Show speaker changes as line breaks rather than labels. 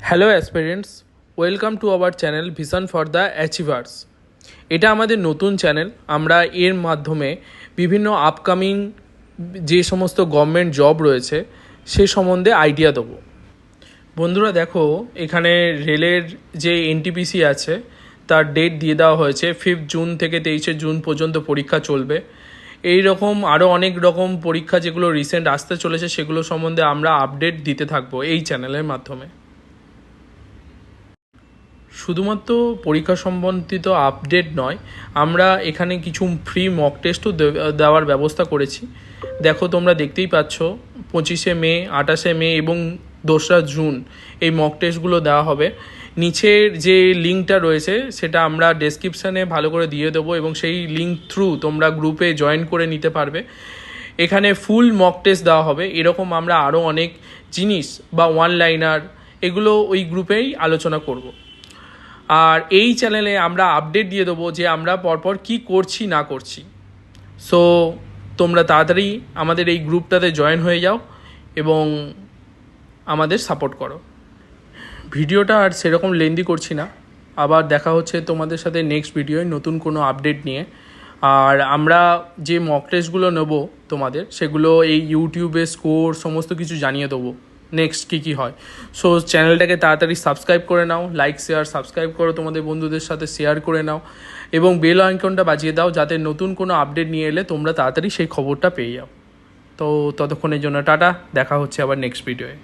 Hello aspirants, welcome to our channel vision for the achievers. এটা আমাদের নতুন channel. আমরা এর মাধ্যমে বিভিন্ন আপকামিং যে সমস্ত গভর্নমেন্ট জব রয়েছে সে সম্বন্ধে আইডিয়া দেবো। বন্ধুরা দেখো, এখানে রেলের যে এনটিপিসি আছে তার ডেট দিয়ে দেওয়া হয়েছে 5 জুন থেকে 23 জুন পর্যন্ত পরীক্ষা চলবে। এই রকম আরও অনেক রকম পরীক্ষা যেগুলো রিসেন্ট আসতে চলেছে সেগুলো সম্বন্ধে আমরা আপডেট দিতে থাকবো এই চ্যানেলের মাধ্যমে। শুধুমাত্র পরীক্ষা সম্বন্ধিত আপডেট নয়, আমরা এখানে কিছু ফ্রি মক টেস্টও দেওয়ার ব্যবস্থা করেছি। দেখো, তোমরা দেখতেই পাচ্ছ 25শে মে, 28শে মে এবং 2রা জুন এই মক টেস্টগুলো দেওয়া হবে। নিচের যে লিঙ্কটা রয়েছে সেটা আমরা ডেসক্রিপশানে ভালো করে দিয়ে দেবো এবং সেই লিঙ্ক থ্রু তোমরা গ্রুপে জয়েন করে নিতে পারবে। এখানে ফুল মক টেস্ট দেওয়া হবে। এরকম আমরা আরও অনেক জিনিস বা ওয়ান লাইনার এগুলো ওই গ্রুপেই আলোচনা করব। আর এই চ্যানেলে আমরা আপডেট দিয়ে দেবো যে আমরা পরপর কি করছি না করছি। সো তোমরা তাড়াতাড়ি আমাদের এই গ্রুপটাতে জয়েন হয়ে যাও এবং আমাদের সাপোর্ট করো। ভিডিওটা আর সেরকম লেন্দি করছি না, আবার দেখা হচ্ছে তোমাদের সাথে নেক্সট ভিডিওয় নতুন কোনো আপডেট নিয়ে। আর আমরা যে মক টেস্টগুলো নেবো তোমাদের, সেগুলো এই ইউটিউবে স্কোর সমস্ত কিছু জানিয়ে দেবো নেক্সট কী হয়। সো চ্যানেলটাকে তাড়াতাড়ি সাবস্ক্রাইব করে নাও, লাইক শেয়ার সাবস্ক্রাইব করো, তোমাদের বন্ধুদের সাথে শেয়ার করে নাও এবং বেল আইকনটা বাজিয়ে দাও যাতে নতুন কোনো আপডেট নিয়ে এলে তোমরা তাড়াতাড়ি সেই খবরটা পেয়ে যাও। তো ততক্ষণের জন্য টাটা, দেখা হচ্ছে আবার নেক্সট ভিডিওয়ে।